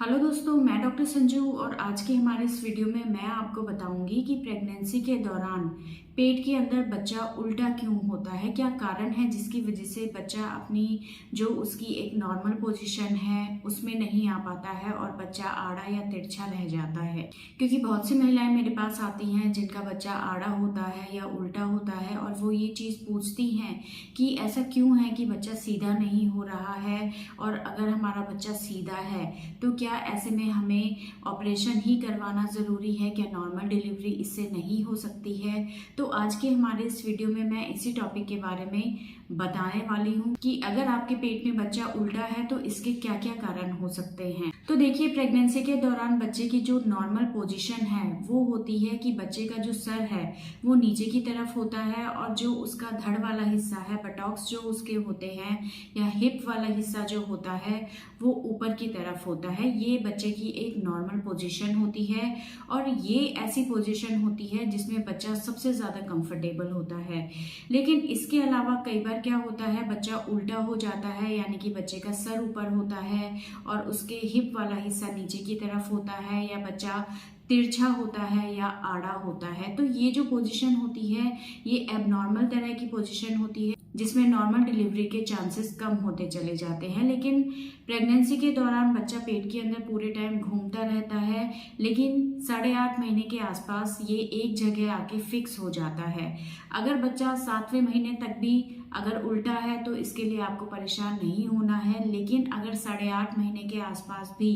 Hello दोस्तों, मैं doctor Sanju और आज के हमारे इस वीडियो में मैं आपको बताऊंगी कि प्रेगनेंसी के दौरान पेट के अंदर बच्चा उल्टा क्यों होता है, क्या कारण है जिसकी वजह से बच्चा अपनी जो उसकी एक नॉर्मल पोजीशन है उसमें नहीं आ पाता है और बच्चा आड़ा या तिरछा रह जाता है। क्योंकि बहुत सी महिलाएं मेरे पास आती हैं जिनका बच्चा आड़ा होता है या उल्टा होता है और वो ये चीज़ पूछती हैं कि ऐसा क्यों है कि बच्चा सीधा नहीं हो रहा है, और अगर हमारा बच्चा सीधा है तो क्या ऐसे में हमें ऑपरेशन ही करवाना ज़रूरी है, क्या नॉर्मल डिलीवरी इससे नहीं हो सकती है। तो आज के हमारे इस वीडियो में मैं इसी टॉपिक के बारे में बताने वाली हूँ कि अगर आपके पेट में बच्चा उल्टा है तो इसके क्या क्या कारण हो सकते हैं। तो देखिए, प्रेगनेंसी के दौरान बच्चे की जो नॉर्मल पोजीशन है वो होती है कि बच्चे का जो सर है वो नीचे की तरफ होता है और जो उसका धड़ वाला हिस्सा है, बटॉक्स जो उसके होते हैं या हिप वाला हिस्सा जो होता है वो ऊपर की तरफ होता है। ये बच्चे की एक नॉर्मल पोजीशन होती है और ये ऐसी पोजीशन होती है जिसमें बच्चा सबसे ज़्यादा कंफर्टेबल होता है। लेकिन इसके अलावा कई बार क्या होता है, बच्चा उल्टा हो जाता है, यानी कि बच्चे का सर ऊपर होता है और उसके हिप वाला हिस्सा नीचे की तरफ होता है, या बच्चा तिरछा होता है या आड़ा होता है। तो ये जो पोजीशन होती है ये एबनॉर्मल तरह की पोजीशन होती है जिसमें नॉर्मल डिलीवरी के चांसेस कम होते चले जाते हैं। लेकिन प्रेगनेंसी के दौरान बच्चा पेट के अंदर पूरे टाइम घूमता रहता है, लेकिन 8.5 महीने के आसपास ये एक जगह आके फिक्स हो जाता है। अगर बच्चा 7वें महीने तक भी अगर उल्टा है तो इसके लिए आपको परेशान नहीं होना है, लेकिन अगर 8.5 महीने के आसपास भी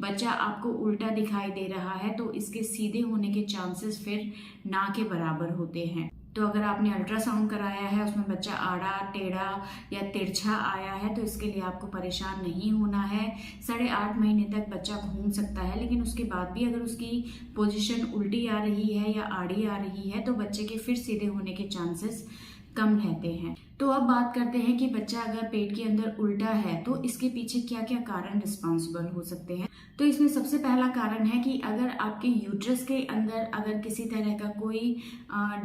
बच्चा आपको उल्टा दिखाई दे रहा है तो इसके सीधे होने के चांसेस फिर ना के बराबर होते हैं। तो अगर आपने अल्ट्रासाउंड कराया है, उसमें बच्चा आड़ा, टेढ़ा या तिरछा आया है तो इसके लिए आपको परेशान नहीं होना है। 8.5 महीने तक बच्चा घूम सकता है, लेकिन उसके बाद भी अगर उसकी पोजीशन उल्टी आ रही है या आड़ी आ रही है तो बच्चे के फिर सीधे होने के चांसेस कम रहते हैं। तो अब बात करते हैं कि बच्चा अगर पेट के अंदर उल्टा है तो इसके पीछे क्या क्या कारण रिस्पॉन्सिबल हो सकते हैं। तो इसमें सबसे पहला कारण है कि अगर आपके यूट्रस के अंदर अगर किसी तरह का कोई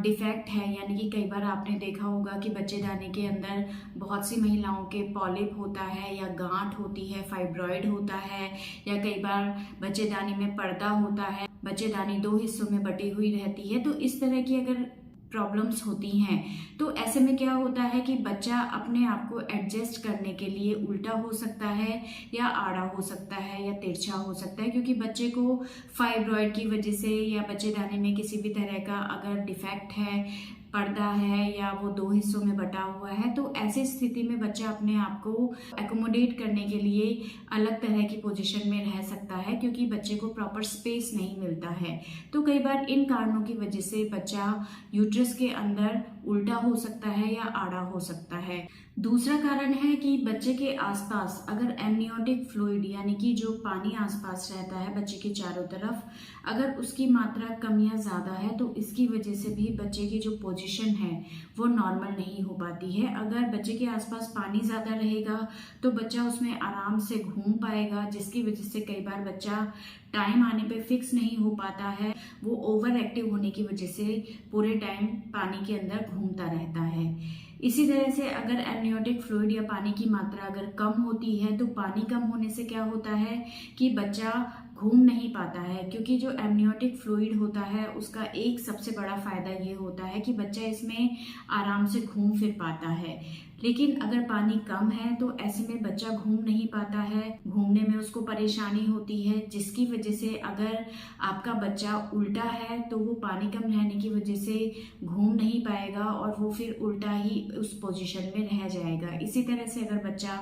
डिफेक्ट है, यानी कि कई बार आपने देखा होगा कि बच्चेदानी के अंदर बहुत सी महिलाओं के पॉलिप होता है या गांठ होती है, फाइब्रॉइड होता है, या कई बार बच्चेदानी में पर्दा होता है, बच्चेदानी 2 हिस्सों में बटी हुई रहती है। तो इस तरह की अगर प्रॉब्लम्स होती हैं तो ऐसे में क्या होता है कि बच्चा अपने आप को एडजस्ट करने के लिए उल्टा हो सकता है या आड़ा हो सकता है या तिरछा हो सकता है, क्योंकि बच्चे को फाइब्रॉइड की वजह से या बच्चेदानी में किसी भी तरह का अगर डिफेक्ट है, पर्दा है या वो 2 हिस्सों में बटा हुआ है, तो ऐसी स्थिति में बच्चा अपने आप को एकोमोडेट करने के लिए अलग तरह की पोजीशन में रह सकता है, क्योंकि बच्चे को प्रॉपर स्पेस नहीं मिलता है। तो कई बार इन कारणों की वजह से बच्चा यूट्रस के अंदर उल्टा हो सकता है या आड़ा हो सकता है। दूसरा कारण है कि बच्चे के आसपास अगर एमनियोटिक फ्लूइड यानी कि जो पानी आसपास रहता है बच्चे के चारों तरफ, अगर उसकी मात्रा कम या ज़्यादा है तो इसकी वजह से भी बच्चे की जो पोजीशन है वो नॉर्मल नहीं हो पाती है। अगर बच्चे के आसपास पानी ज़्यादा रहेगा तो बच्चा उसमें आराम से घूम पाएगा, जिसकी वजह से कई बार बच्चा टाइम आने पे फिक्स नहीं हो पाता है। वो ओवर एक्टिव होने की वजह से पूरे टाइम पानी के अंदर घूमता रहता है। इसी तरह से अगर एमनियोटिक फ्लूइड या पानी की मात्रा अगर कम होती है तो पानी कम होने से क्या होता है कि बच्चा घूम नहीं पाता है, क्योंकि जो एमनियोटिक फ्लूइड होता है उसका एक सबसे बड़ा फायदा ये होता है कि बच्चा इसमें आराम से घूम फिर पाता है। लेकिन अगर पानी कम है तो ऐसे में बच्चा घूम नहीं पाता है, घूमने में उसको परेशानी होती है, जिसकी वजह से अगर आपका बच्चा उल्टा है तो वो पानी कम रहने की वजह से घूम नहीं पाएगा और वो फिर उल्टा ही उस पोजीशन में रह जाएगा। इसी तरह से अगर बच्चा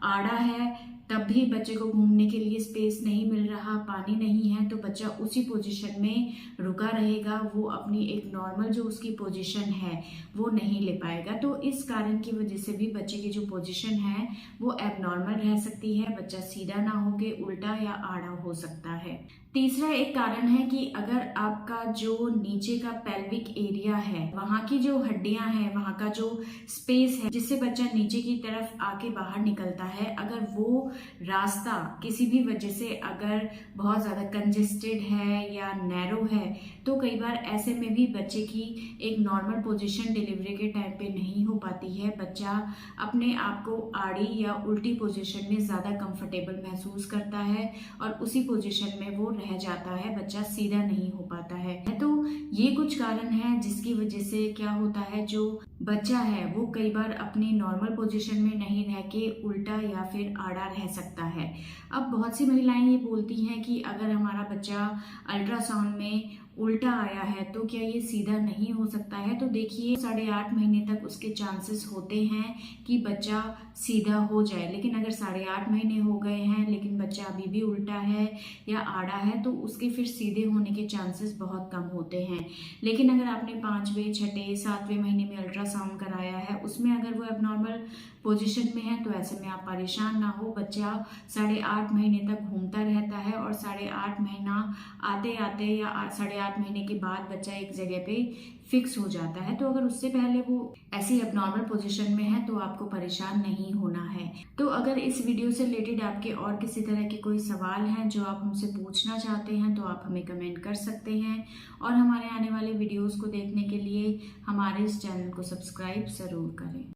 आड़ा है तब भी बच्चे को घूमने के लिए स्पेस नहीं मिल रहा, पानी नहीं है, तो बच्चा उसी पोजीशन में रुका रहेगा, वो अपनी एक नॉर्मल जो उसकी पोजीशन है वो नहीं ले पाएगा। तो इस कारण की वजह से भी बच्चे की जो पोजीशन है वो एबनॉर्मल रह सकती है, बच्चा सीधा ना होके उल्टा या आड़ा हो सकता है। तीसरा एक कारण है कि अगर आपका जो नीचे का पेल्विक एरिया है, वहाँ की जो हड्डियां हैं, वहाँ का जो स्पेस है जिससे बच्चा नीचे की तरफ आके बाहर निकलता है, अगर वो रास्ता किसी भी वजह से अगर बहुत ज़्यादा कंजेस्टेड है या नैरो है तो कई बार ऐसे में भी बच्चे की एक नॉर्मल पोजीशन डिलीवरी के टाइम पे नहीं हो पाती है। बच्चा अपने आप को आड़ी या उल्टी पोजीशन में ज़्यादा कंफर्टेबल महसूस करता है और उसी पोजीशन में वो रह जाता है, बच्चा सीधा नहीं हो पाता है। तो ये कुछ कारण है जिसकी वजह से क्या होता है, जो बच्चा है वो कई बार अपनी नॉर्मल पोजीशन में नहीं रह के उल्टा या फिर आड़ा रह सकता है। अब बहुत सी महिलाएं ये बोलती हैं कि अगर हमारा बच्चा अल्ट्रासाउंड में उल्टा आया है तो क्या ये सीधा नहीं हो सकता है। तो देखिए 8.5 महीने तक उसके चांसेस होते हैं कि बच्चा सीधा हो जाए, लेकिन अगर 8.5 महीने हो गए हैं लेकिन बच्चा अभी भी उल्टा है या आड़ा है तो उसके फिर सीधे होने के चांसेस बहुत कम होते हैं। लेकिन अगर आपने 5वें, 6ठे, 7वें महीने में अल्ट्रासाउंड कराया है, उसमें अगर वो एबनॉर्मल पोजीशन में है तो ऐसे में आप परेशान ना हो। बच्चा 8.5 महीने तक घूमता रहता है और 8.5 महीना आते आते या 8.5 महीने के बाद बच्चा एक जगह पे फिक्स हो जाता है। तो अगर उससे पहले वो ऐसी एबनॉर्मल पोजीशन में है तो आपको परेशान नहीं होना है। तो अगर इस वीडियो से रिलेटेड आपके और किसी तरह के कोई सवाल हैं जो आप हमसे पूछना चाहते हैं तो आप हमें कमेंट कर सकते हैं, और हमारे आने वाले वीडियोस को देखने के लिए हमारे इस चैनल को सब्सक्राइब ज़रूर करें।